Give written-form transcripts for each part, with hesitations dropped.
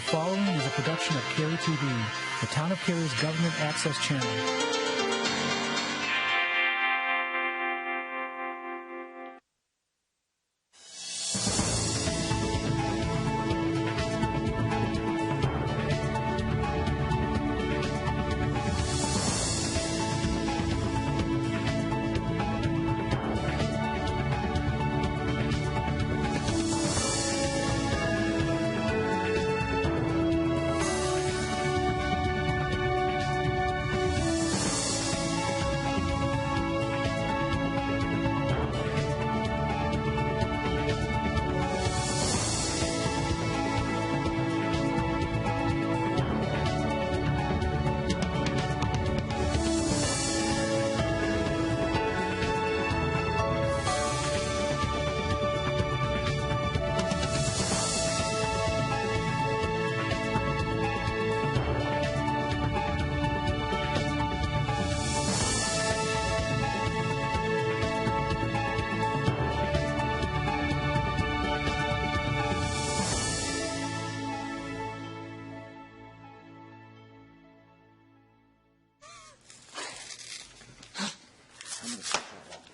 following is a production of Cary TV, the Town of Cary's government access channel.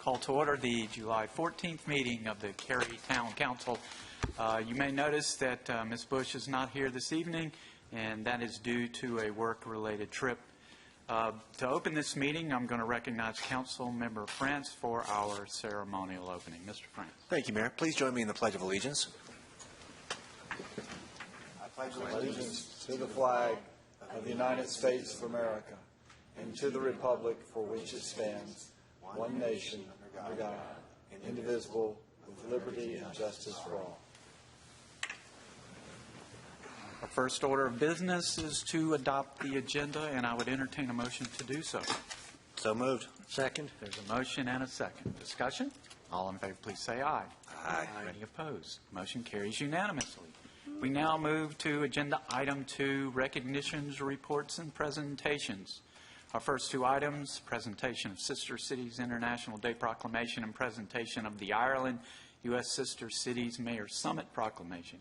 Call to order the July 14th meeting of the Cary Town Council. You may notice that Ms. Bush is not here this evening, and that is due to a work-related trip. To open this meeting, I'm going to recognize Council Member France for our ceremonial opening. Mr. France. Thank you, Mayor. Please join me in the Pledge of Allegiance. I pledge allegiance to the flag of the United States of America and to the republic for which it stands, one nation, under God, indivisible, with liberty and justice for all. Our first order of business is to adopt the agenda, and I would entertain a motion to do so. So moved. Second. There's a motion and a second. Discussion? All in favor, please say aye. Aye. Any opposed? Motion carries unanimously. We now move to Agenda Item 2, Recognitions, Reports, and Presentations. Our first two items, presentation of Sister Cities International Day Proclamation and presentation of the Ireland U.S. Sister Cities Mayor Summit Proclamation,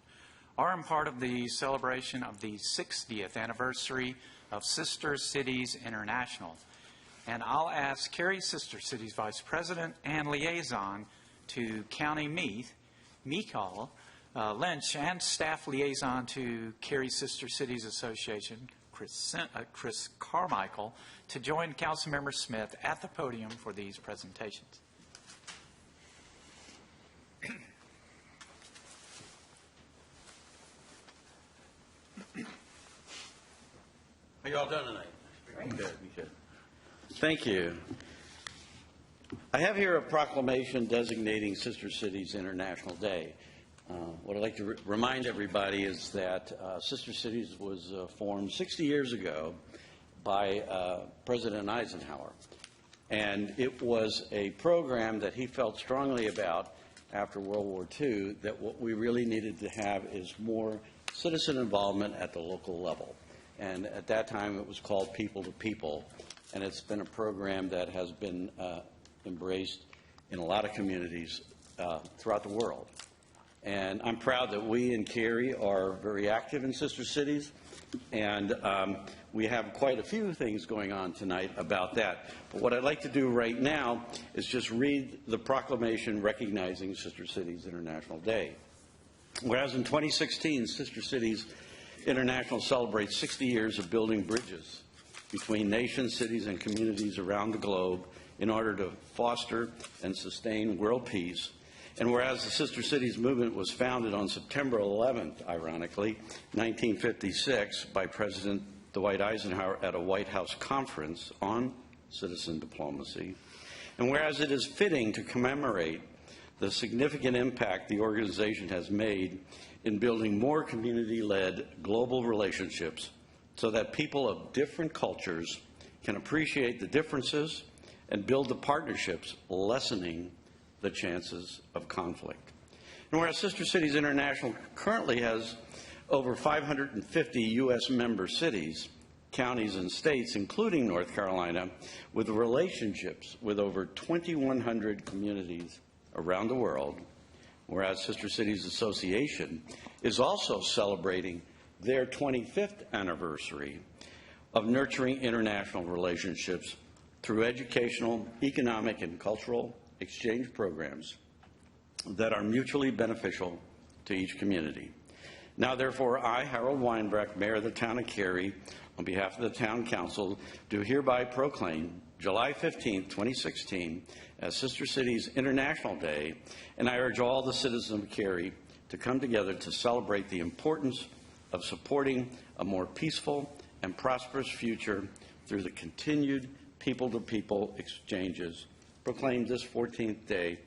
are in part of the celebration of the 60th anniversary of Sister Cities International. And I'll ask Cary Sister Cities Vice President and Liaison to County Meath, Michael Lynch, and Staff Liaison to Cary Sister Cities Association, Chris Carmichael, to join Councilmember Smith at the podium for these presentations. How you all doing tonight? Good. Thank you. I have here a proclamation designating Sister Cities International Day. What I'd like to remind everybody is that Sister Cities was formed 60 years ago by President Eisenhower. And it was a program that he felt strongly about after World War II, that what we really needed to have is more citizen involvement at the local level. And at that time, it was called People to People. And it's been a program that has been embraced in a lot of communities throughout the world. And I'm proud that we in Cary are very active in Sister Cities, and we have quite a few things going on tonight about that. But what I'd like to do right now is just read the proclamation recognizing Sister Cities International Day. Whereas in 2016, Sister Cities International celebrates 60 years of building bridges between nations, cities, and communities around the globe in order to foster and sustain world peace. And whereas the Sister Cities movement was founded on September 11th, ironically, 1956, by President Dwight Eisenhower at a White House conference on citizen diplomacy, and whereas it is fitting to commemorate the significant impact the organization has made in building more community-led global relationships so that people of different cultures can appreciate the differences and build the partnerships, lessening the chances of conflict. And whereas Sister Cities International currently has over 550 U.S. member cities, counties, and states, including North Carolina, with relationships with over 2,100 communities around the world, whereas Sister Cities Association is also celebrating their 25th anniversary of nurturing international relationships through educational, economic, and cultural exchange programs that are mutually beneficial to each community. Now, therefore, I, Harold Weinbrecht, Mayor of the Town of Cary, on behalf of the Town Council, do hereby proclaim July 15, 2016, as Sister Cities International Day, and I urge all the citizens of Cary to come together to celebrate the importance of supporting a more peaceful and prosperous future through the continued people-to-people exchanges proclaimed this 14th day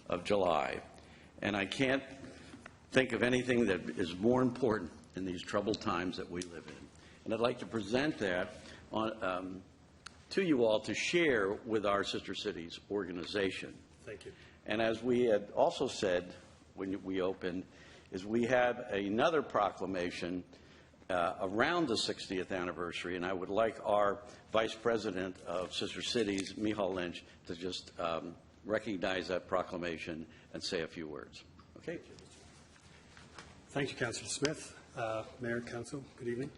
of July. And I can't think of anything that is more important in these troubled times that we live in. And I'd like to present that on, to you all to share with our Sister Cities organization. Thank you. And as we had also said when we opened, is we have another proclamation around the 60th anniversary, and I would like our Vice President of Sister Cities, Michal Lynch, to just recognize that proclamation and say a few words. Okay. Thank you, Councillor Smith. Mayor, Council, good evening.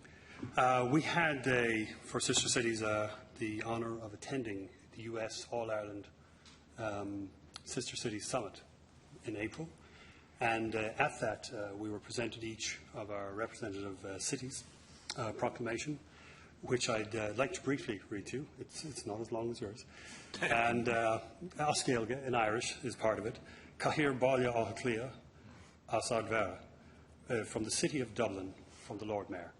We had, for Sister Cities, the honour of attending the US All-Ireland Sister Cities Summit in April. And at that, we were presented each of our representative cities proclamation, which I'd like to briefly read to you. It's not as long as yours. And Oscailga in Irish is part of it. Cahir Balia Ohaclia Asad Vera, from the City of Dublin, from the Lord Mayor.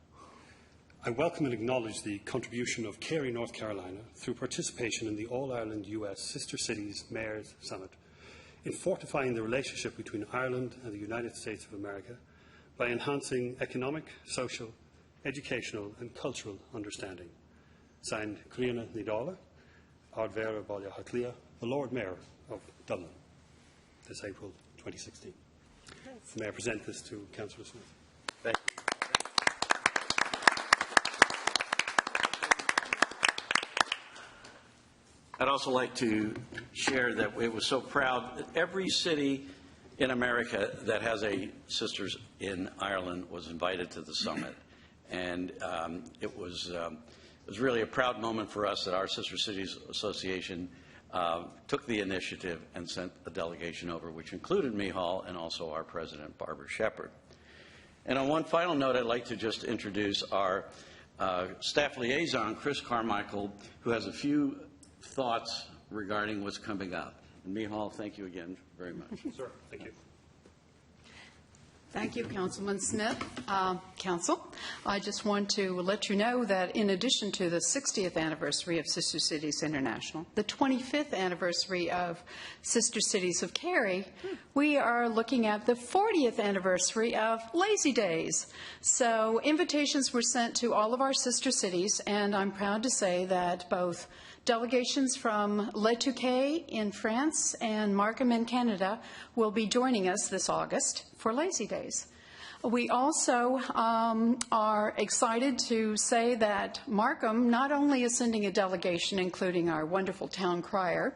I welcome and acknowledge the contribution of Cary, North Carolina, through participation in the All-Ireland US Sister Cities Mayors Summit, in fortifying the relationship between Ireland and the United States of America by enhancing economic, social, educational and cultural understanding. Signed, Cliona Nidala, Ardvera Balia Haklia, the Lord Mayor of Dublin, this April 2016. May I present this to Councillor Smith? Thank you. I'd also like to share that it was so proud that every city in America that has a Sisters in Ireland was invited to the summit. And it was really a proud moment for us that our Sister Cities Association took the initiative and sent a delegation over, which included Michal and also our president, Barbara Shepard. And on one final note, I'd like to just introduce our staff liaison, Chris Carmichael, who has a few thoughts regarding what's coming up. And Michal, thank you again very much. Sir, thank you. Thank you, Councilman Smith. Council, I just want to let you know that in addition to the 60th anniversary of Sister Cities International, the 25th anniversary of Sister Cities of Cary, we are looking at the 40th anniversary of Lazy Days. So invitations were sent to all of our sister cities, and I'm proud to say that both delegations from Le Touquet in France and Markham in Canada will be joining us this August for Lazy Days. We also are excited to say that Markham not only is sending a delegation, including our wonderful town crier,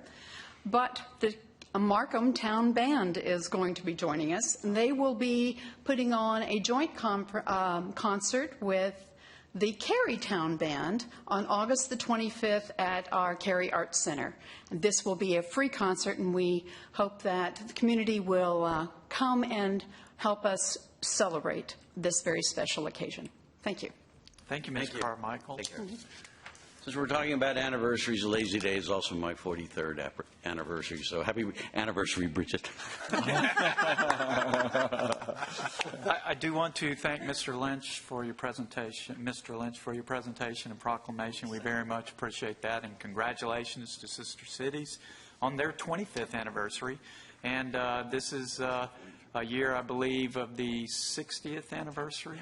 but the Markham Town Band is going to be joining us. And they will be putting on a joint concert with the Cary Town Band on August the 25th at our Cary Arts Center. And this will be a free concert, and we hope that the community will come and help us celebrate this very special occasion. Thank you. Thank you, Ms. Carmichael. Take care. Since we're talking about anniversaries, Lazy Day is also my 43rd anniversary, so happy anniversary, Bridget. I do want to thank Mr. Lynch for your presentation, and proclamation. We very much appreciate that, and congratulations to Sister Cities on their 25th anniversary. And this is a year, I believe, of the 60th anniversary.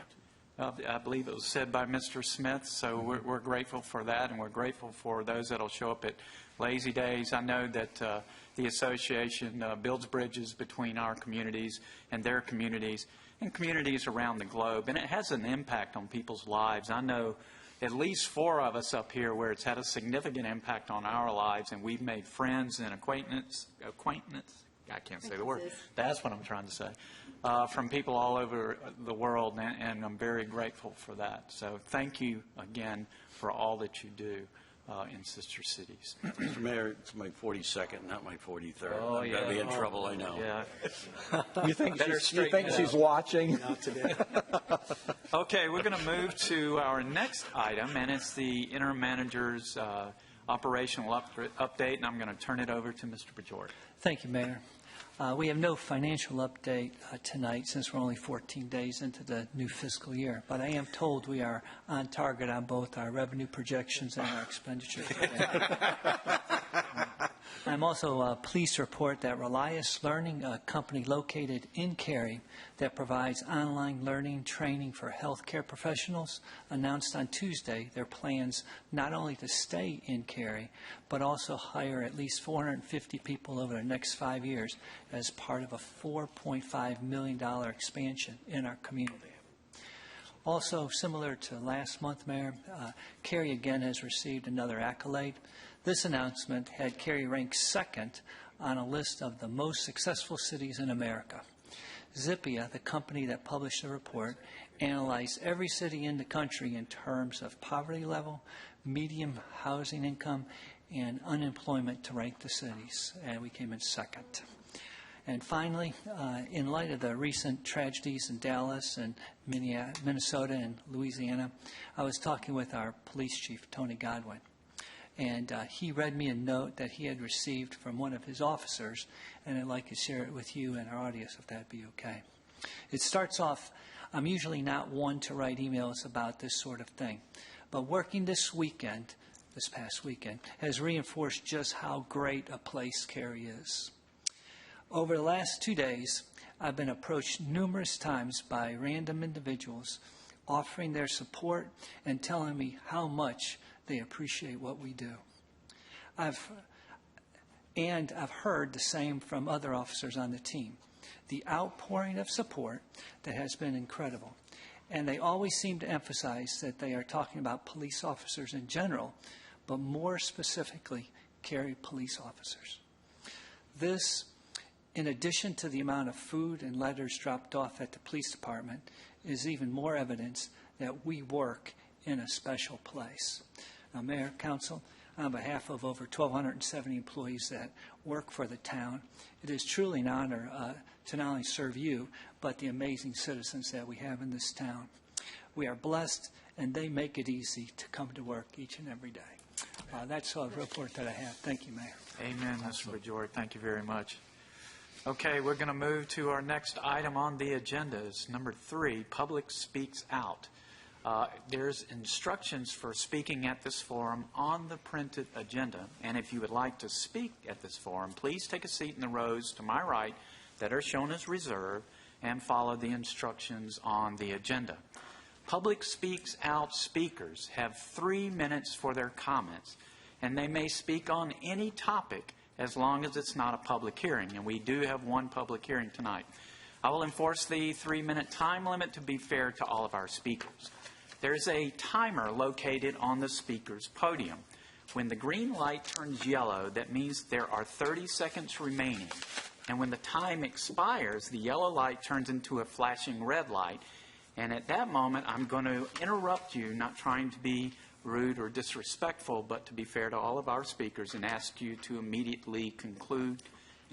I believe it was said by Mr. Smith, so we're grateful for that, and we're grateful for those that will show up at Lazy Days. I know that the association builds bridges between our communities and their communities and communities around the globe, and it has an impact on people's lives. I know at least 4 of us up here where it's had a significant impact on our lives, and we've made friends and I can't say the word. That's what I'm trying to say. From people all over the world, and I'm very grateful for that. So thank you again for all that you do in sister cities. Mr. Mayor, it's my 42nd, not my 43rd. Oh, I'm going to be in trouble, I know. Yeah. You think Better she's watching? Not today. Okay, we're going to move to our next item, and it's the intermanager's operational update, and I'm going to turn it over to Mr. Bajor. Thank you, Mayor. We have no financial update tonight since we're only 14 days into the new fiscal year, but I am told we are on target on both our revenue projections and our expenditure. I'm also pleased to report that Relias Learning, a company located in Cary that provides online learning training for healthcare professionals, announced on Tuesday their plans not only to stay in Cary, but also hire at least 450 people over the next 5 years as part of a $4.5 million expansion in our community. Also, similar to last month, Mayor, Cary again has received another accolade. This announcement had Cary ranked second on a list of the most successful cities in America. Zippia, the company that published the report, analyzed every city in the country in terms of poverty level, median housing income, and unemployment to rank the cities, and we came in second. And finally, in light of the recent tragedies in Dallas and Minnesota and Louisiana, I was talking with our police chief, Tony Godwin, and he read me a note that he had received from one of his officers, and I'd like to share it with you and our audience, if that'd be okay. It starts off, I'm usually not one to write emails about this sort of thing, but working this past weekend, has reinforced just how great a place Cary is. Over the last 2 days, I've been approached numerous times by random individuals offering their support and telling me how much they appreciate what we do. I've heard the same from other officers on the team. The outpouring of support that has been incredible. And they always seem to emphasize that they are talking about police officers in general, but more specifically, Cary police officers. This, in addition to the amount of food and letters dropped off at the police department, is even more evidence that we work in a special place. Now, Mayor, Council, on behalf of over 1,270 employees that work for the town, it is truly an honor to not only serve you, but the amazing citizens that we have in this town. We are blessed, and they make it easy to come to work each and every day. That's all the report that I have. Thank you, Mayor. Amen, Mr. Bajor. Thank you very much. Okay, we're going to move to our next item on the agenda. It's number 3, Public Speaks Out. There's instructions for speaking at this forum on the printed agenda. And if you would like to speak at this forum, please take a seat in the rows to my right that are shown as reserved and follow the instructions on the agenda. Public Speaks Out speakers have 3 minutes for their comments, and they may speak on any topic as long as it's not a public hearing. And we do have one public hearing tonight. I will enforce the 3-minute time limit to be fair to all of our speakers. There's a timer located on the speaker's podium. When the green light turns yellow, that means there are 30 seconds remaining. And when the time expires, the yellow light turns into a flashing red light. And at that moment, I'm going to interrupt you, not trying to be rude or disrespectful, but to be fair to all of our speakers, and ask you to immediately conclude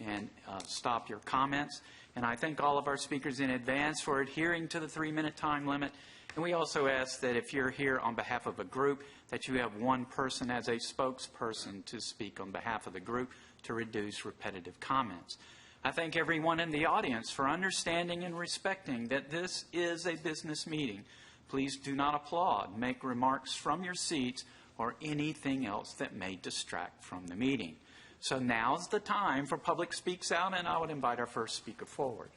and stop your comments. And I thank all of our speakers in advance for adhering to the 3-minute time limit. And we also ask that if you're here on behalf of a group, that you have one person as a spokesperson to speak on behalf of the group to reduce repetitive comments. I thank everyone in the audience for understanding and respecting that this is a business meeting. Please do not applaud, make remarks from your seats, or anything else that may distract from the meeting. So now's the time for Public Speaks Out, and I would invite our first speaker forward.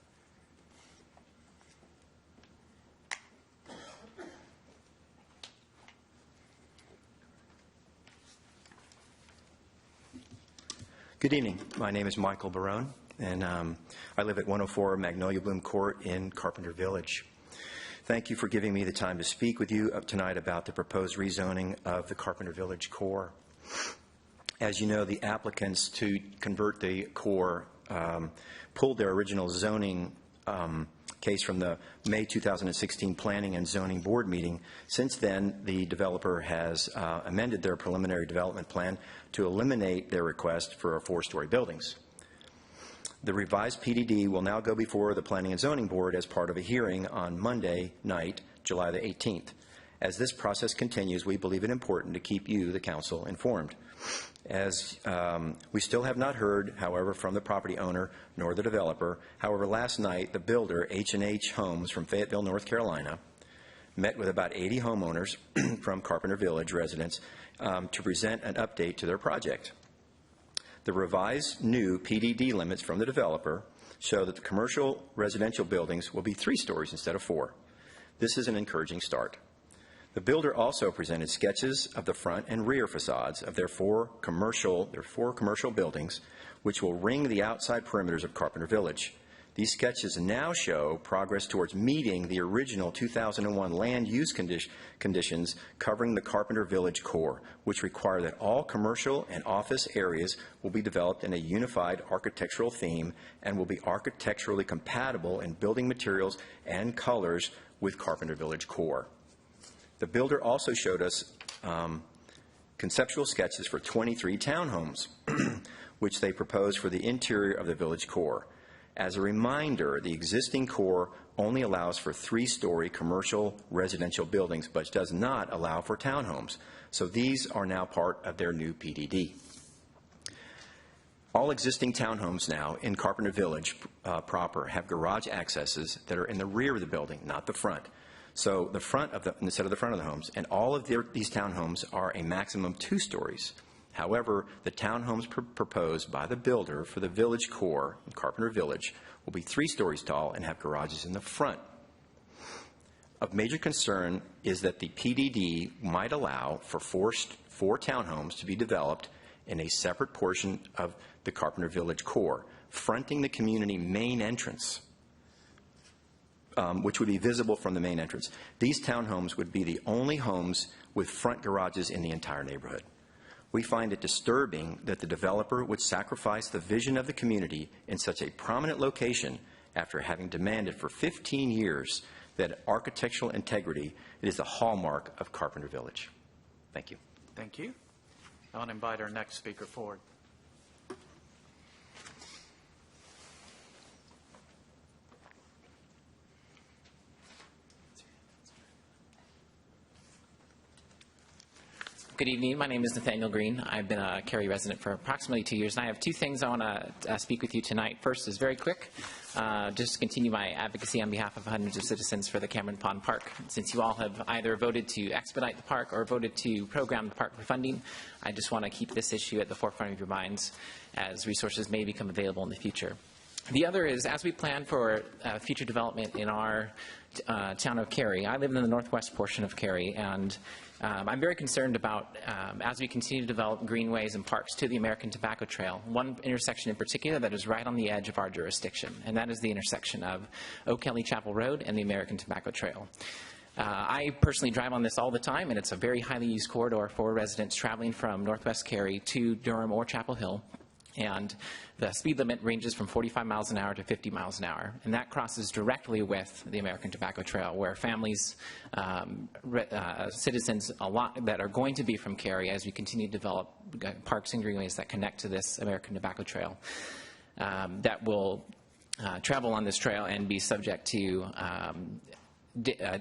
Good evening. My name is Michael Barone, and I live at 104 Magnolia Bloom Court in Carpenter Village. Thank you for giving me the time to speak with you tonight about the proposed rezoning of the Carpenter Village core. As you know, the applicants to convert the core pulled their original zoning case from the May 2016 Planning and Zoning Board meeting. Since then, the developer has amended their preliminary development plan to eliminate their request for 4-story buildings. The revised PDD will now go before the Planning and Zoning Board as part of a hearing on Monday night, July the 18th. As this process continues, we believe it important to keep you, the council, informed. As we still have not heard, however, from the property owner nor the developer. However, last night, the builder, H&H Homes from Fayetteville, North Carolina, met with about 80 homeowners from Carpenter Village residents to present an update to their project. The revised new PDD limits from the developer show that the commercial residential buildings will be 3 stories instead of 4. This is an encouraging start. The builder also presented sketches of the front and rear facades of their 4 commercial buildings, which will ring the outside perimeters of Carpenter Village. These sketches now show progress towards meeting the original 2001 land use conditions covering the Carpenter Village core, which require that all commercial and office areas will be developed in a unified architectural theme and will be architecturally compatible in building materials and colors with Carpenter Village core. The builder also showed us conceptual sketches for 23 townhomes, which they proposed for the interior of the village core. As a reminder, the existing core only allows for 3-story commercial residential buildings, but does not allow for townhomes. So these are now part of their new PDD. All existing townhomes now in Carpenter Village proper have garage accesses that are in the rear of the building, not the front. So the front of instead of the front of the homes, and all of these townhomes are a maximum 2 stories. However, the townhomes proposed by the builder for the village core in Carpenter Village will be 3 stories tall and have garages in the front. Of major concern is that the PDD might allow for 4 townhomes to be developed in a separate portion of the Carpenter Village core, fronting the community main entrance, which would be visible from the main entrance. These townhomes would be the only homes with front garages in the entire neighborhood. We find it disturbing that the developer would sacrifice the vision of the community in such a prominent location after having demanded for 15 years that architectural integrity is the hallmark of Carpenter Village. Thank you. Thank you. I want to invite our next speaker forward. Good evening. My name is Nathaniel Green. I've been a Cary resident for approximately 2 years, and I have 2 things I want to speak with you tonight. First is very quick, just to continue my advocacy on behalf of hundreds of citizens for the Cameron Pond Park. Since you all have either voted to expedite the park or voted to program the park for funding, I just want to keep this issue at the forefront of your minds as resources may become available in the future. The other is, as we plan for future development in our town of Cary, I live in the northwest portion of Cary, and I'm very concerned about, as we continue to develop greenways and parks to the American Tobacco Trail, one intersection in particular that is right on the edge of our jurisdiction, and that is the intersection of O'Kelly Chapel Road and the American Tobacco Trail. I personally drive on this all the time, and it's a very highly used corridor for residents traveling from northwest Cary to Durham or Chapel Hill. And the speed limit ranges from 45 miles an hour to 50 miles an hour. And that crosses directly with the American Tobacco Trail, where families, citizens, a lot that are going to be from Cary as we continue to develop parks and greenways that connect to this American Tobacco Trail, that will travel on this trail and be subject to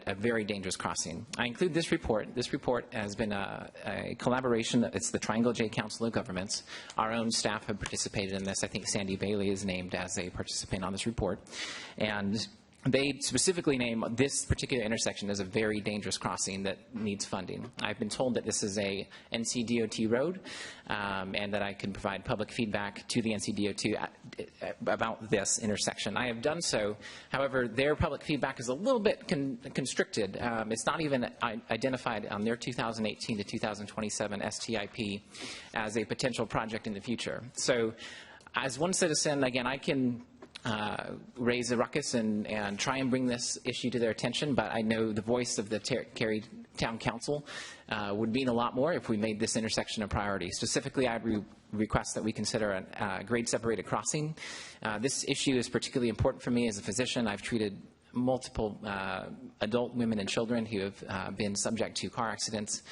a very dangerous crossing. I include this report. This report has been a collaboration. It's the Triangle J Council of Governments. Our own staff have participated in this. I think Sandy Bailey is named as a participant on this report. And they specifically name this particular intersection as a very dangerous crossing that needs funding. I've been told that this is a NCDOT road, and that I can provide public feedback to the NCDOT about this intersection. I have done so. However, their public feedback is a little bit constricted. It's not even identified on their 2018 to 2027 STIP as a potential project in the future. So as one citizen, again, I can raise a ruckus and try and bring this issue to their attention, but I know the voice of the Cary Town Council would mean a lot more if we made this intersection a priority. Specifically, I'd request that we consider a grade-separated crossing. This issue is particularly important for me as a physician. I've treated multiple adult women and children who have been subject to car accidents,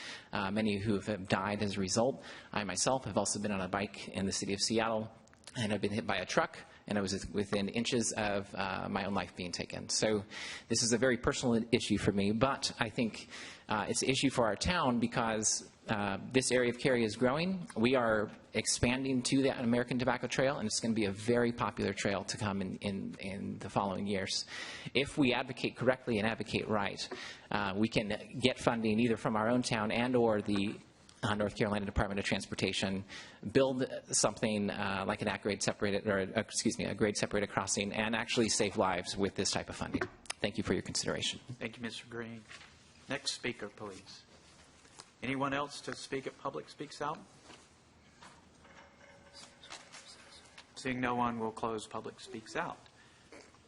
many who have died as a result. I myself have also been on a bike in the city of Seattle and have been hit by a truck, and I was within inches of my own life being taken. So this is a very personal issue for me, but I think it's an issue for our town because this area of Cary is growing. We are expanding to the American Tobacco Trail, and it's going to be a very popular trail to come in the following years. If we advocate correctly and advocate right, we can get funding either from our own town and or the North Carolina Department of Transportation, build something like an grade separated, or a grade separated crossing, and actually save lives with this type of funding. Thank you for your consideration. Thank you, Mr. Green. Next speaker, please. Anyone else to speak at Public Speaks Out? Seeing no one, we'll close Public Speaks Out.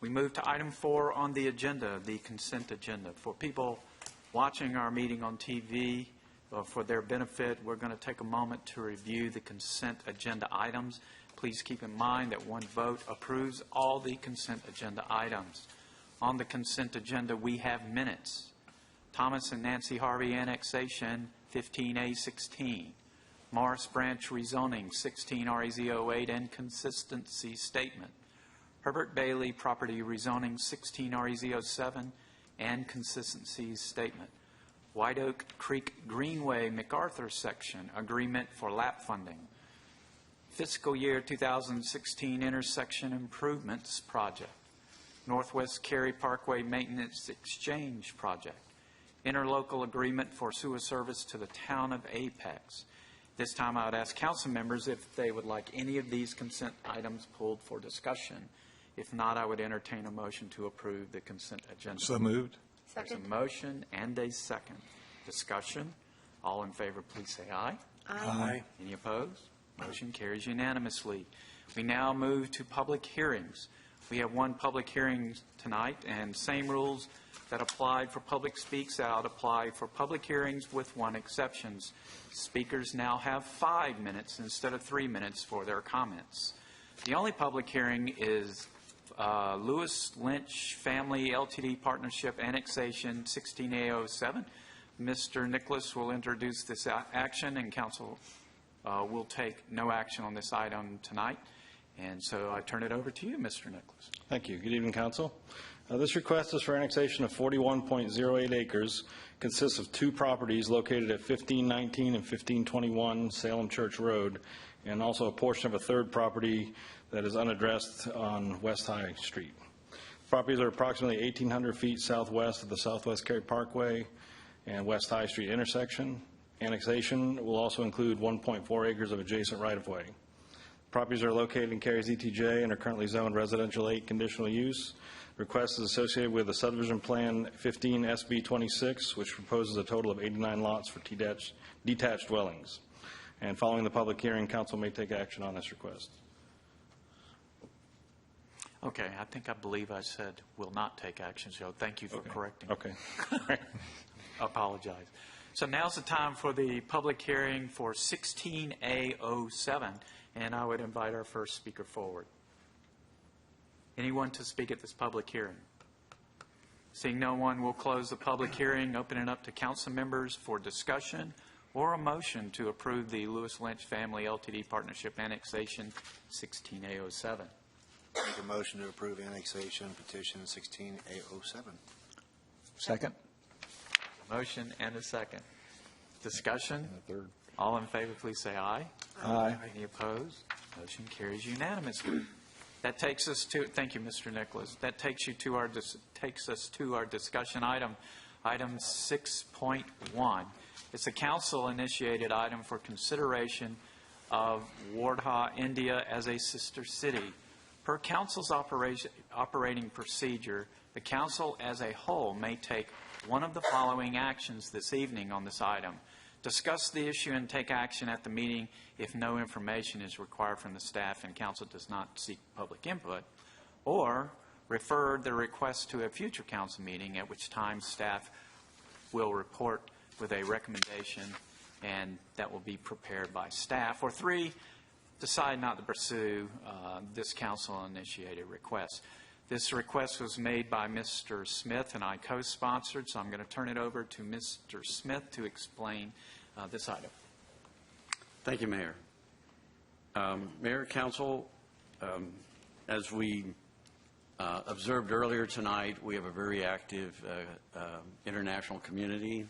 We move to item 4 on the agenda, the consent agenda. For people watching our meeting on TV, for their benefit, we're going to take a moment to review the consent agenda items. Please keep in mind that one vote approves all the consent agenda items. On the consent agenda, we have minutes. Thomas and Nancy Harvey annexation, 15A16. Morris Branch rezoning, 16 REZ08 and consistency statement. Herbert Bailey property rezoning, 16 REZ07 and consistency statement. White Oak Creek Greenway MacArthur section agreement for lap funding. Fiscal year 2016 intersection improvements project. Northwest Cary Parkway maintenance exchange project. Interlocal agreement for sewer service to the town of Apex. This time I would ask council members if they would like any of these consent items pulled for discussion. If not, I would entertain a motion to approve the consent agenda. So moved. There's a motion and a second. Discussion. All in favor, please say aye. Aye. Any opposed? Motion carries unanimously. We now move to public hearings. We have one public hearing tonight, and same rules that applied for Public Speaks Out apply for public hearings with one exception. Speakers now have 5 minutes instead of 3 minutes for their comments. The only public hearing is Lewis Lynch Family Ltd. Partnership Annexation 16A07. Mr. Nicholas will introduce this action, and council will take no action on this item tonight. And so I turn it over to you, Mr. Nicholas. Thank you. Good evening, Council. This request is for annexation of 41.08 acres, consists of 2 properties located at 1519 and 1521 Salem Church Road, and also a portion of a 3rd property that is unaddressed on West High Street. Properties are approximately 1,800 feet southwest of the Southwest Cary Parkway and West High Street intersection. Annexation will also include 1.4 acres of adjacent right-of-way. Properties are located in Cary's ETJ and are currently zoned residential 8 conditional use. Request is associated with the subdivision plan 15 SB 26, which proposes a total of 89 lots for detached dwellings. And following the public hearing, council may take action on this request. Okay, I believe I said will not take action, so thank you for correcting. Okay. Apologize. So now's the time for the public hearing for 16A07, and I would invite our first speaker forward. Anyone to speak at this public hearing? Seeing no one, we'll close the public hearing, open it up to council members for discussion or a motion to approve the Lewis Lynch Family Ltd. Partnership Annexation 16A07. Make a motion to approve annexation petition 16A07. Second. Motion and a second. Discussion? All in favor, please say aye. Aye. Any opposed? Motion carries unanimously. That takes us to, thank you, Mr. Nicholas. That takes us to our discussion item, item 6.1. It's a council-initiated item for consideration of Wardha, India as a sister city. Per council's operating procedure, the council as a whole may take one of the following actions this evening on this item. Discuss the issue and take action at the meeting if no information is required from the staff and council does not seek public input, or refer the request to a future council meeting at which time staff will report with a recommendation, and that will be prepared by staff. Or 3, decide not to pursue this council-initiated request. This request was made by Mr. Smith, and I co-sponsored, so I'm going to turn it over to Mr. Smith to explain this item. Thank you, Mayor. Mayor, Council, as we observed earlier tonight, we have a very active international community.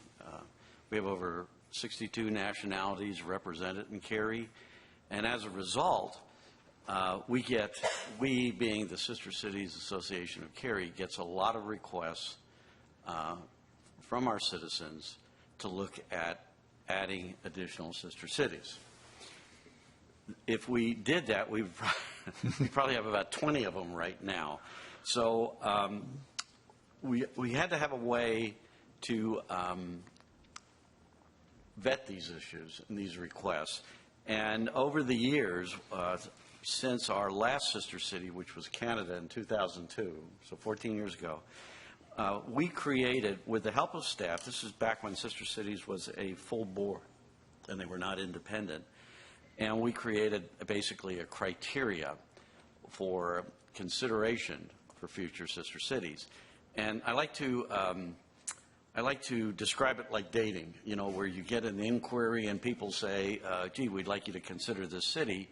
We have over 62 nationalities represented in Cary, and as a result, we being the Sister Cities Association of Cary, gets a lot of requests from our citizens to look at adding additional sister cities. If we did that, we probably have about 20 of them right now. So we had to have a way to vet these issues and these requests. And over the years, since our last sister city, which was Canada in 2002, so 14 years ago, we created, with the help of staff, this is back when Sister Cities was a full board and they were not independent, and we created basically a criteria for consideration for future sister cities. And I like to describe it like dating, you know, where you get an inquiry and people say, gee, we'd like you to consider this city.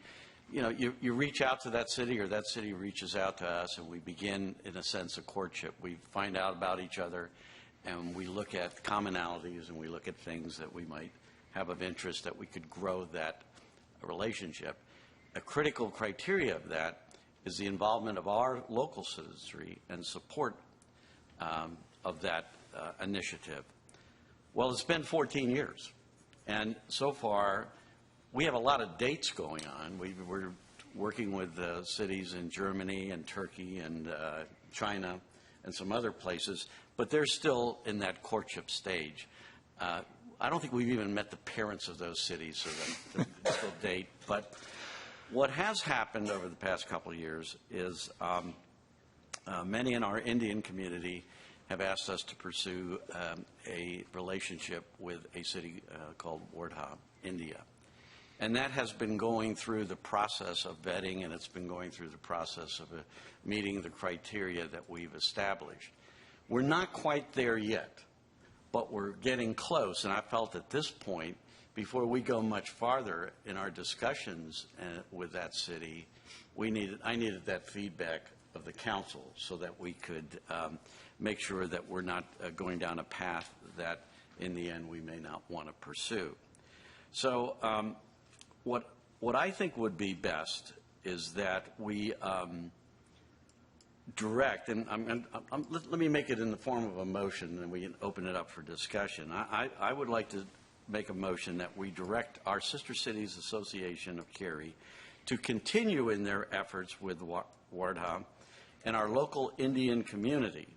You know, you reach out to that city, or that city reaches out to us, and we begin, in a sense, a courtship. We find out about each other, and we look at commonalities, and we look at things that we might have of interest that we could grow that relationship. A critical criteria of that is the involvement of our local citizenry and support of that initiative. Well, it's been 14 years, and so far, we have a lot of dates going on. We're working with cities in Germany and Turkey and China and some other places, but they're still in that courtship stage. I don't think we've even met the parents of those cities, so that they still date. But what has happened over the past couple of years is many in our Indian community have asked us to pursue a relationship with a city called Wardha, India. And that has been going through the process of vetting, and it's been going through the process of meeting the criteria that we've established. We're not quite there yet, but we're getting close. And I felt at this point, before we go much farther in our discussions with that city, I needed that feedback of the council so that we could make sure that we're not going down a path that, in the end, we may not want to pursue. So what I think would be best is that we direct, and let me make it in the form of a motion, and we can open it up for discussion. I would like to make a motion that we direct our Sister Cities Association of Cary to continue in their efforts with Wardha and our local Indian community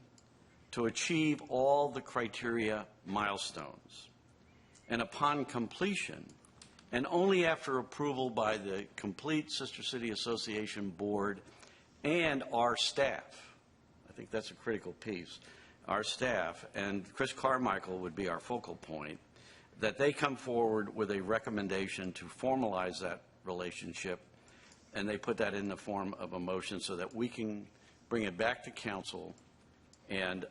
to achieve all the criteria milestones. And upon completion, and only after approval by the complete Sister City Association Board and our staff, I think that's a critical piece, our staff, and Chris Carmichael would be our focal point, that they come forward with a recommendation to formalize that relationship, and they put that in the form of a motion so that we can bring it back to council and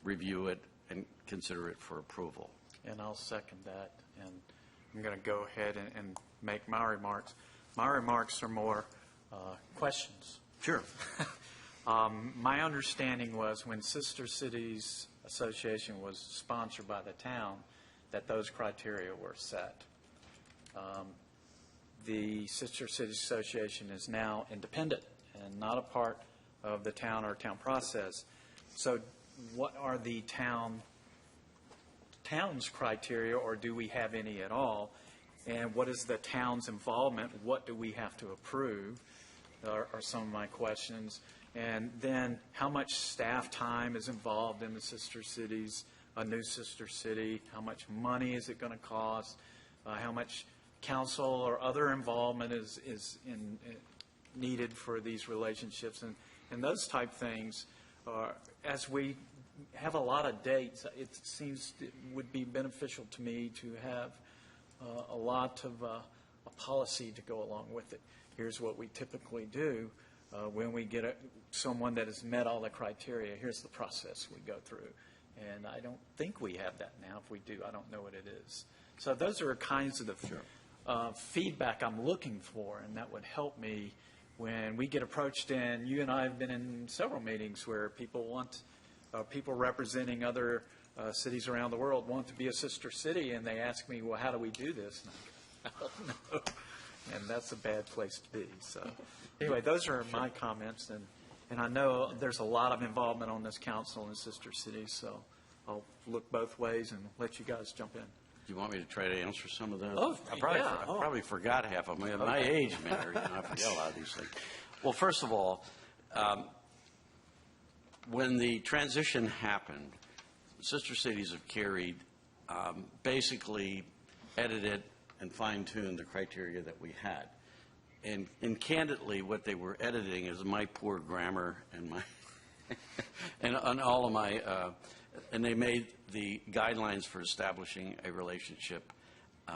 review it and consider it for approval. And I'll second that. And I'm going to go ahead and make my remarks. My remarks are more questions. Sure. My understanding was when Sister Cities Association was sponsored by the town, that those criteria were set. The Sister Cities Association is now independent and not a part of the town or town process. So what are the town's criteria, or do we have any at all? And what is the town's involvement? What do we have to approve are some of my questions. And then how much staff time is involved in the sister cities, a new sister city? How much money is it going to cost? How much council or other involvement is needed for these relationships? And those type things, as we have a lot of dates. It seems it would be beneficial to me to have a lot of a policy to go along with it. Here's what we typically do when we get someone that has met all the criteria. Here's the process we go through. And I don't think we have that now. If we do, I don't know what it is. So those are kinds of the feedback I'm looking for, and that would help me when we get approached. And you and I have been in several meetings where people want, people representing other cities around the world want to be a sister city, and they ask me, well, how do we do this? And I don't know. And that's a bad place to be. So anyway, those are my comments. And I know there's a lot of involvement on this council in sister cities, so I'll look both ways and let you guys jump in. Do you want me to try to answer some of those? Oh, I yeah. probably forgot half of them. Okay. My age matters. I forget a lot of these things. Well, first of all, when the transition happened, sister cities of Cary basically edited and fine-tuned the criteria that we had. And candidly, what they were editing is my poor grammar and my and all of my and they made the guidelines for establishing a relationship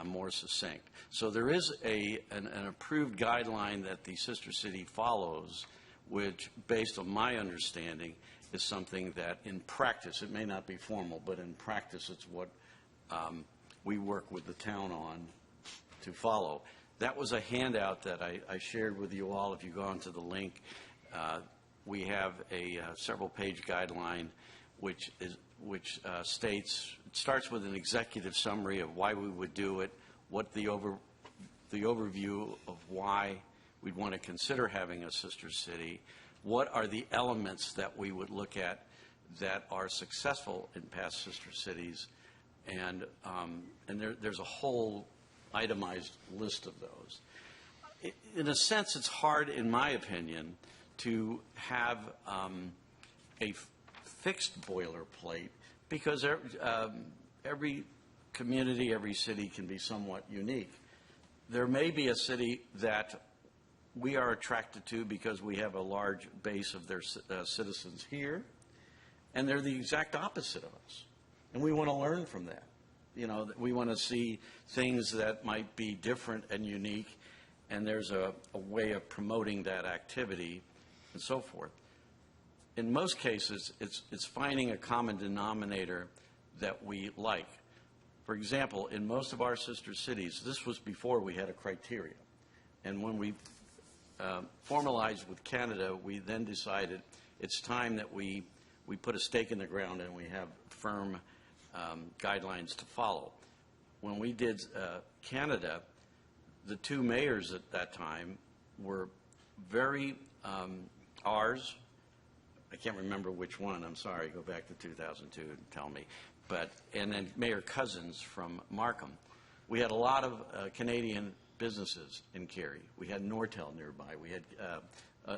more succinct. So there is an approved guideline that the sister city follows, which, based on my understanding, is something that in practice, it may not be formal, but in practice it's what we work with the town on to follow. That was a handout that I shared with you all. If you go onto the link, we have a several-page guideline which states, it starts with an executive summary of why we would do it, what the overview of why we'd want to consider having a sister city, what are the elements that we would look at that are successful in past sister cities, and there's a whole itemized list of those. In a sense, it's hard, in my opinion, to have a fixed boilerplate because every community, every city can be somewhat unique. There may be a city that we are attracted to because we have a large base of their citizens here, and they're the exact opposite of us. And we want to learn from that. You know, we want to see things that might be different and unique, and there's a way of promoting that activity and so forth. In most cases, it's finding a common denominator that we like. For example, in most of our sister cities, this was before we had a criteria. And when we formalized with Canada, we then decided it's time that we put a stake in the ground and we have firm guidelines to follow. When we did Canada, the two mayors at that time were very, ours, I can't remember which one, I'm sorry, go back to 2002 and tell me, and then Mayor Cousins from Markham. We had a lot of Canadian businesses in Cary. We had Nortel nearby. We had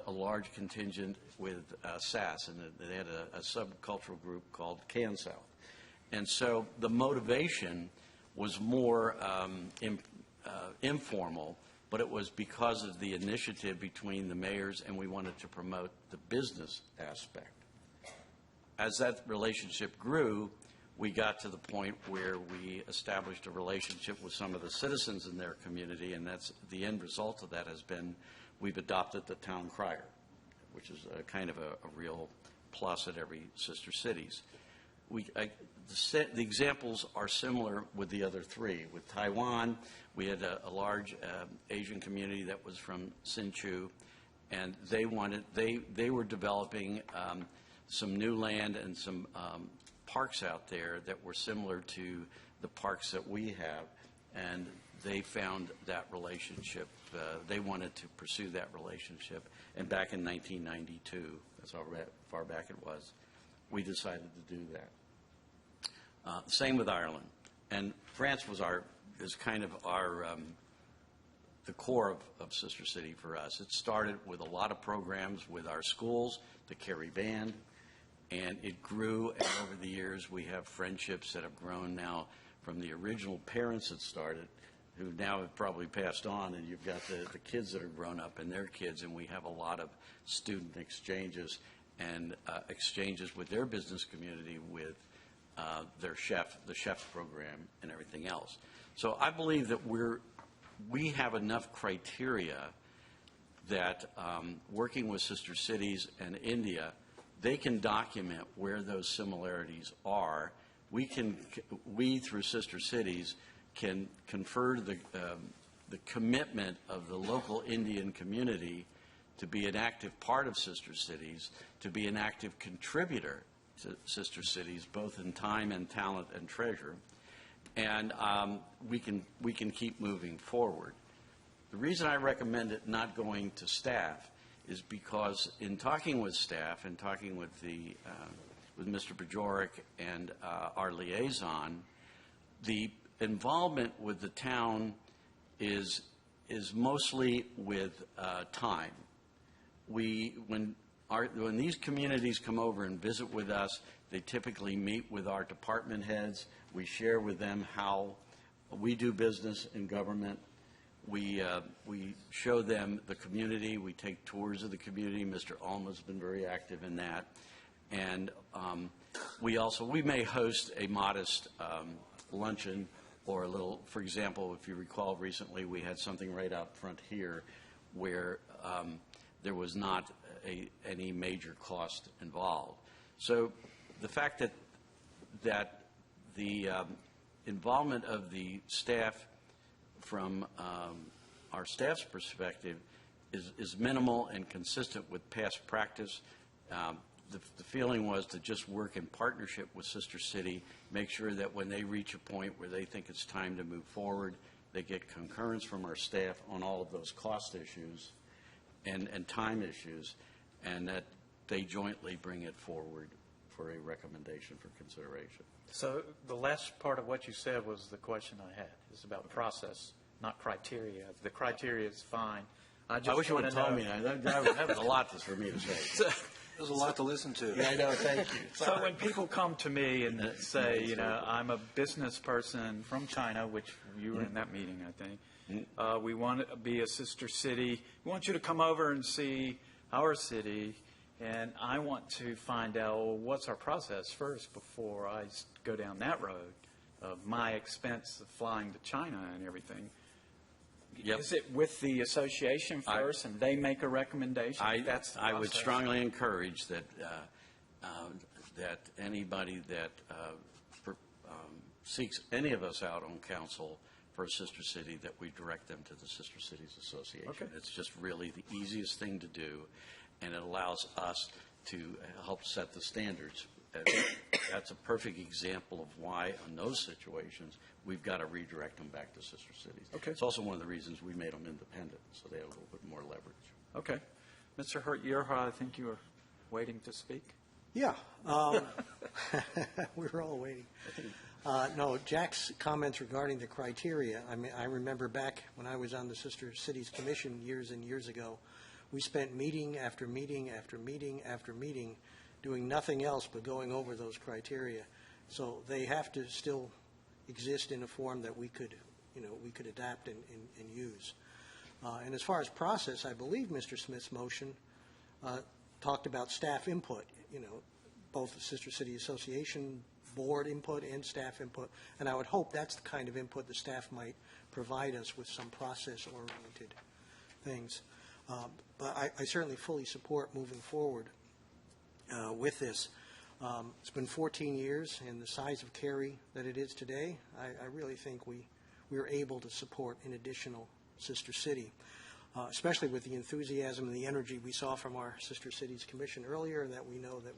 a large contingent with SAS, and they had a subcultural group called Can South. And so the motivation was more informal, but it was because of the initiative between the mayors, and we wanted to promote the business aspect. As that relationship grew, we got to the point where we established a relationship with some of the citizens in their community, and that's the end result of that has been we've adopted the town crier, which is a kind of a real plus at every sister cities. The examples are similar with the other three. With Taiwan, we had a large Asian community that was from Hsinchu, and they were developing some new land and some parks out there that were similar to the parks that we have, and they found that relationship. They wanted to pursue that relationship, and back in 1992, that's how far back it was, we decided to do that. Same with Ireland, and France is kind of the core of Sister City for us. It started with a lot of programs with our schools, the Cary Band, and it grew, and over the years we have friendships that have grown now from the original parents that started, who now have probably passed on, and you've got the kids that are grown up and their kids, and we have a lot of student exchanges. and exchanges with their business community with the chef program and everything else. So I believe that we have enough criteria that working with sister cities and India, they can document where those similarities are. We through sister cities can confer the commitment of the local Indian community to be an active part of sister cities, to be an active contributor to sister cities, both in time and talent and treasure, and we can keep moving forward. The reason I recommend it not going to staff is because in talking with staff and talking with with Mr. Bajorek and our liaison, the involvement with the town is mostly with time. When these communities come over and visit with us, they typically meet with our department heads. We share with them how we do business in government. We show them the community. We take tours of the community. Mr. Alma's been very active in that. And we may host a modest luncheon or a little, for example, if you recall recently, we had something right out front here where there was not any major cost involved. So the fact that the involvement of the staff from our staff's perspective is minimal and consistent with past practice. The feeling was to just work in partnership with Sister City, make sure that when they reach a point where they think it's time to move forward, they get concurrence from our staff on all of those cost issues and time issues, and that they jointly bring it forward for a recommendation for consideration. So the last part of what you said was the question I had. It's about process, not criteria. The criteria is fine. I wish you would have told me. That was a lot for me to say. There's a lot to listen to. Yeah, I know. Thank you. So when people come to me and say, I'm a business person from China, which you were in that meeting, I think. We want to be a sister city. We want you to come over and see our city. And I want to find out, well, what's our process first before I go down that road of my expense of flying to China and everything. Yep. Is it with the association first and they make a recommendation? I would strongly encourage that that anybody that seeks any of us out on council for a sister city, that we direct them to the Sister Cities Association. Okay. It's just really the easiest thing to do, and it allows us to help set the standards. That's a perfect example of why, in those situations, we've got to redirect them back to sister cities. Okay. It's also one of the reasons we made them independent, so they have a little bit more leverage. Okay. Mr. Hurt-Yerha, I think you were waiting to speak. Yeah. We were all waiting. No, Jack's comments regarding the criteria, I mean, I remember back when I was on the Sister Cities Commission years and years ago, we spent meeting after meeting after meeting after meeting doing nothing else but going over those criteria. So they have to still exist in a form that we could adapt and use. And as far as process, I believe Mr. Smith's motion talked about staff input, both the Sister City Association board input and staff input. And I would hope that's the kind of input the staff might provide us with some process-oriented things. But I certainly fully support moving forward with this. It's been 14 years, and the size of Cary that it is today, I really think we were able to support an additional sister city, especially with the enthusiasm and the energy we saw from our Sister Cities Commission earlier, and that we know that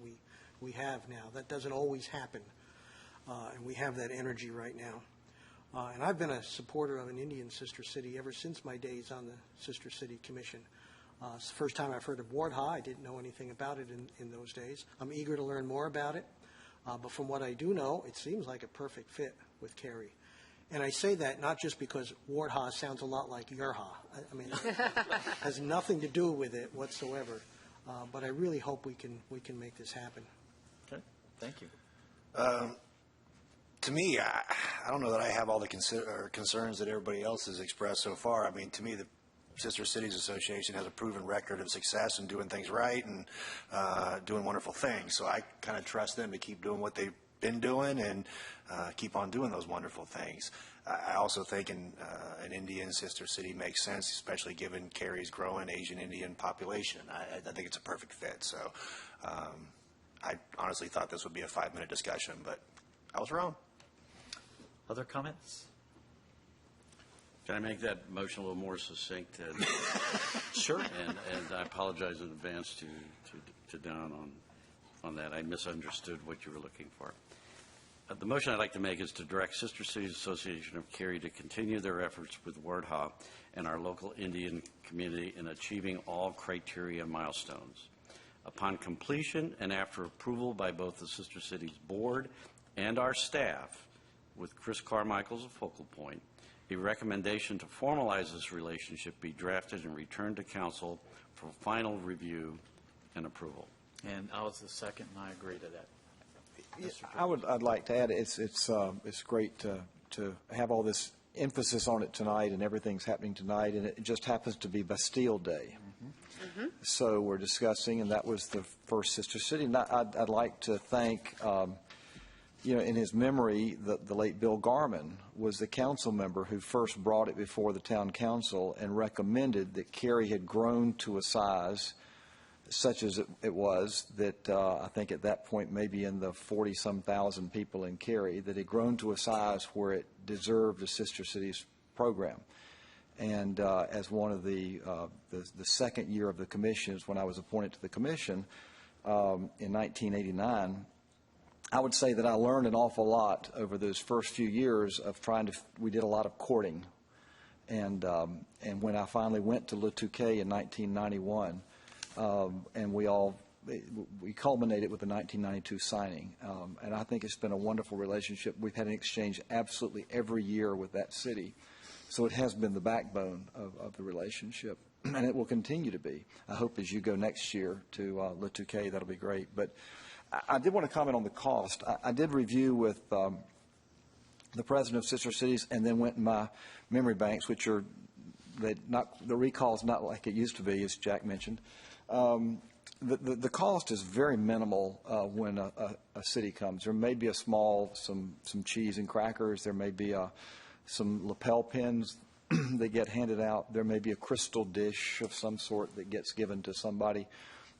we have now. That doesn't always happen, and we have that energy right now. And I've been a supporter of an Indian sister city ever since my days on the Sister City Commission. It's the first time I've heard of Wardha. I didn't know anything about it in those days. I'm eager to learn more about it. But from what I do know, it seems like a perfect fit with Cary. And I say that not just because Wardha sounds a lot like Yerha. I mean, it has nothing to do with it whatsoever. But I really hope we can make this happen. Okay. Thank you. To me, I don't know that I have all the concerns that everybody else has expressed so far. I mean, to me, Sister Cities Association has a proven record of success and doing things right and doing wonderful things. So I kind of trust them to keep doing what they've been doing and keep on doing those wonderful things. I also think an Indian sister city makes sense, especially given Cary's growing Asian Indian population. I think it's a perfect fit. So I honestly thought this would be a 5-minute discussion, but I was wrong. Other comments? Can I make that motion a little more succinct? Sure. And I apologize in advance to Don on that. I misunderstood what you were looking for. The motion I'd like to make is to direct Sister Cities Association of Cary to continue their efforts with Wardha and our local Indian community in achieving all criteria milestones. Upon completion and after approval by both the Sister Cities Board and our staff, with Chris Carmichael as a focal point, a recommendation to formalize this relationship be drafted and returned to Council for final review and approval. And I was the second, and I agree to that. I'd like to add, it's great to have all this emphasis on it tonight, and everything's happening tonight, and it just happens to be Bastille Day. Mm-hmm. So we're discussing, and that was the first sister city. And I'd like to thank, in his memory, the late Bill Garman was the council member who first brought it before the town council and recommended that Cary had grown to a size such as it was, that I think at that point maybe in the 40-some thousand people in Cary, that had grown to a size where it deserved a Sister Cities program. And as one of the second year of the commission is when I was appointed to the commission in 1989, I would say that I learned an awful lot over those first few years of we did a lot of courting. And when I finally went to Le Touquet in 1991, and we culminated with the 1992 signing. And I think it's been a wonderful relationship. We've had an exchange absolutely every year with that city. So it has been the backbone of the relationship, and it will continue to be. I hope as you go next year to Le Touquet, that'll be great. But I did want to comment on the cost. I did review with the president of Sister Cities, and then went in my memory banks, which are the recall's not like it used to be, as Jack mentioned. The cost is very minimal when a city comes. There may be some cheese and crackers. There may be some lapel pins that get handed out. There may be a crystal dish of some sort that gets given to somebody.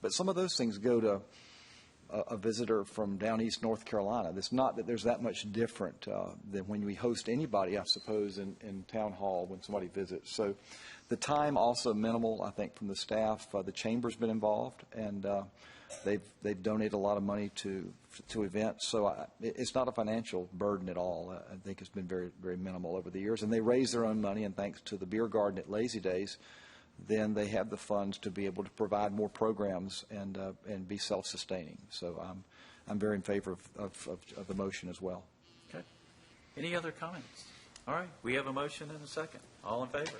But some of those things go to a visitor from down east North Carolina. It's not that there's that much different than when we host anybody, I suppose, in town hall when somebody visits. So the time also minimal, I think, from the staff. The chamber's been involved, and they've donated a lot of money to events. So it's not a financial burden at all. I think it's been very, very minimal over the years. And they raise their own money, and thanks to the beer garden at Lazy Days, then they have the funds to be able to provide more programs and be self-sustaining. So I'm very in favor of the motion as well. Okay. Any other comments? All right. We have a motion and a second. All in favor?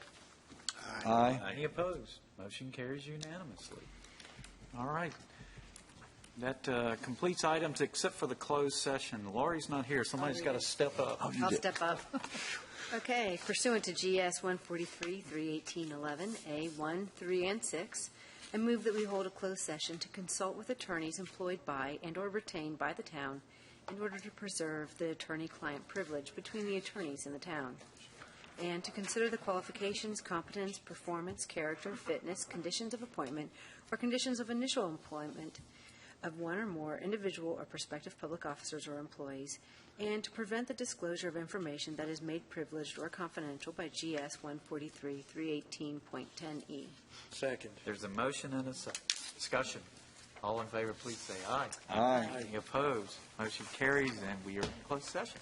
Aye. Any opposed? Motion carries unanimously. All right. That completes items except for the closed session. Laurie's not here. Somebody's got to step up. I'll step up. Okay, pursuant to GS 143, 31811, A1, 3, and 6, I move that we hold a closed session to consult with attorneys employed by and or retained by the town in order to preserve the attorney-client privilege between the attorneys in the town, and to consider the qualifications, competence, performance, character, fitness, conditions of appointment, or conditions of initial employment of one or more individual or prospective public officers or employees, and to prevent the disclosure of information that is made privileged or confidential by GS 143, 318.10E. Second. There's a motion and a second. Discussion. All in favor, please say aye. Aye. Any opposed? Motion carries, and we are in closed session.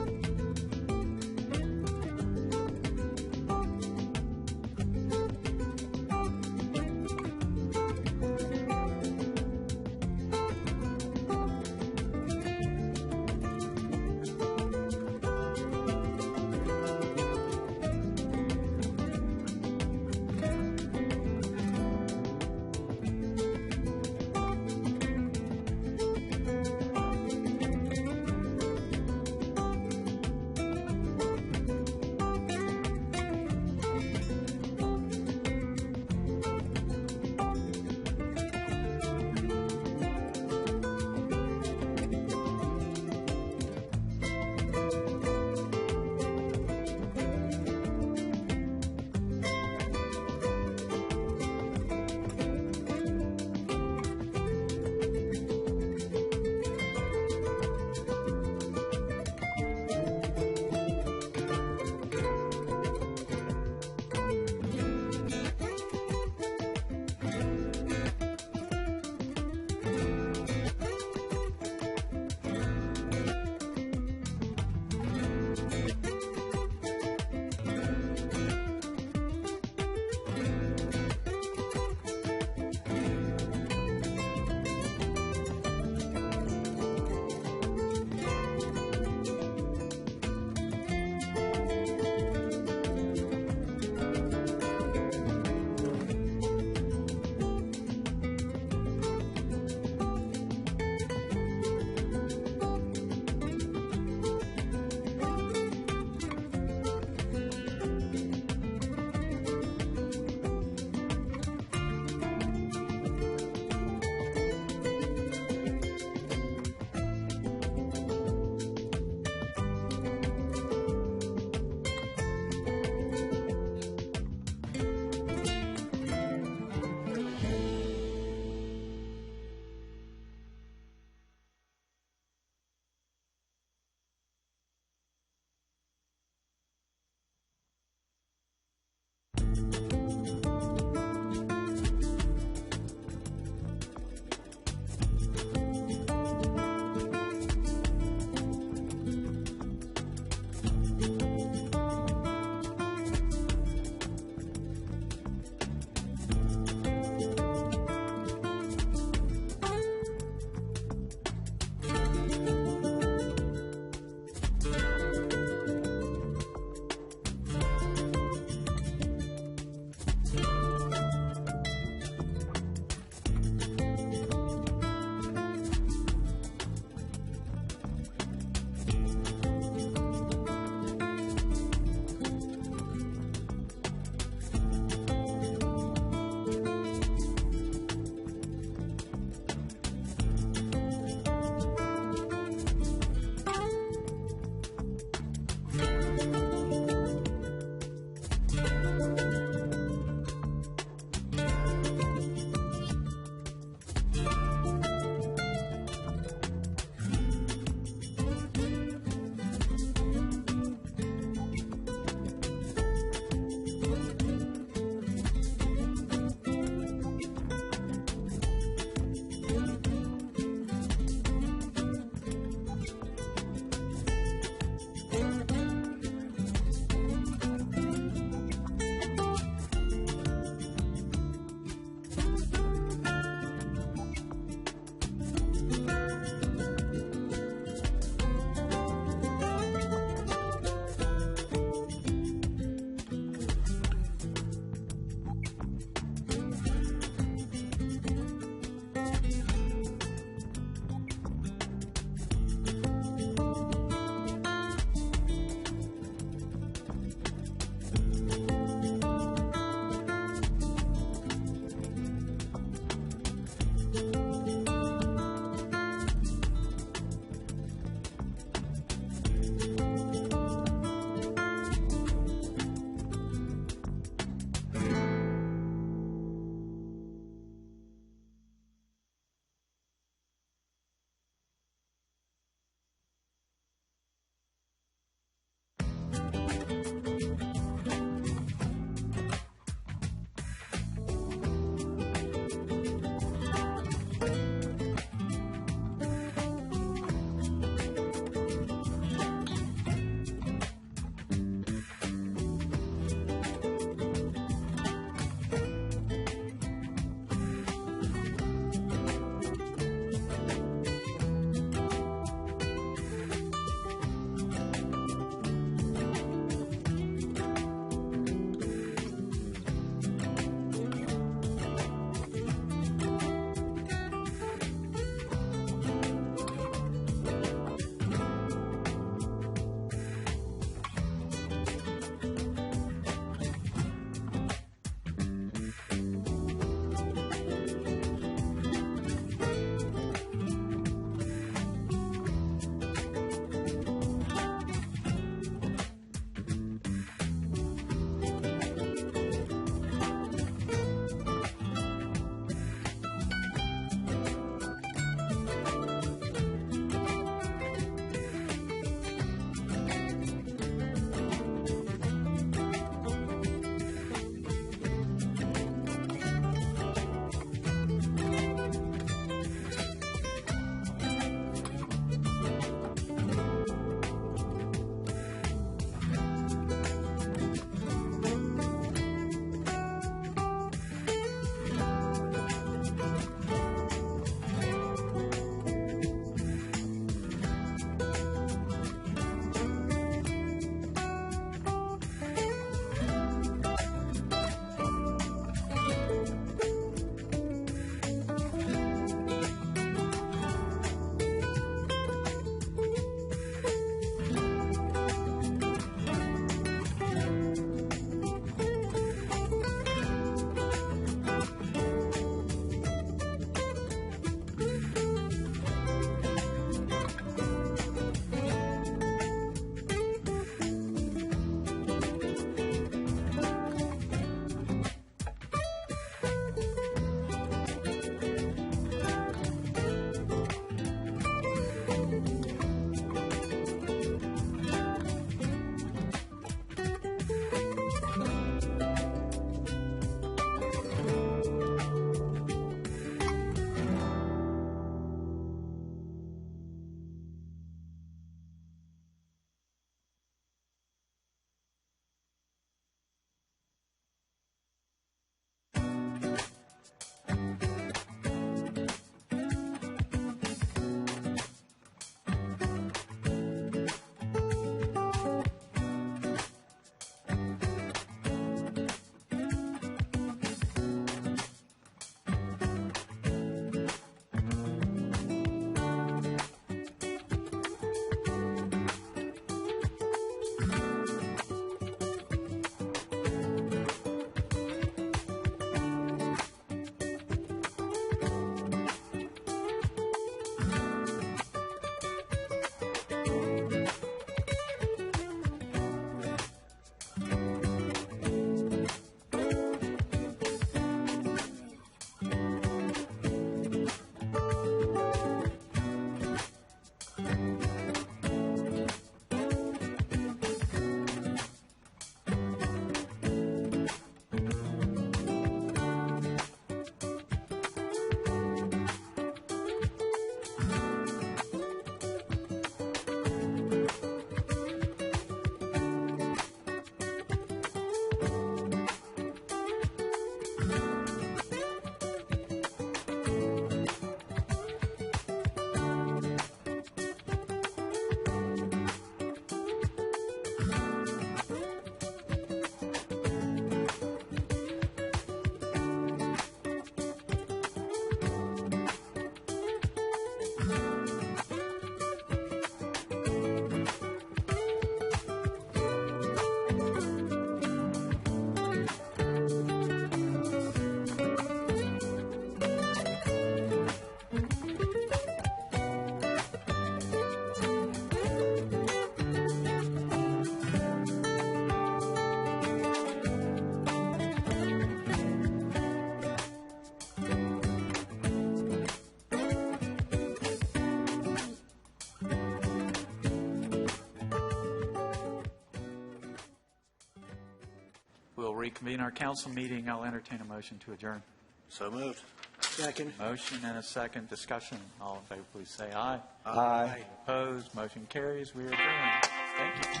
We'll reconvene our council meeting. I'll entertain a motion to adjourn. So moved. Second. Motion and a second. Discussion. All in favor, please say aye. Aye. Opposed? Motion carries. We are adjourned. Thank you.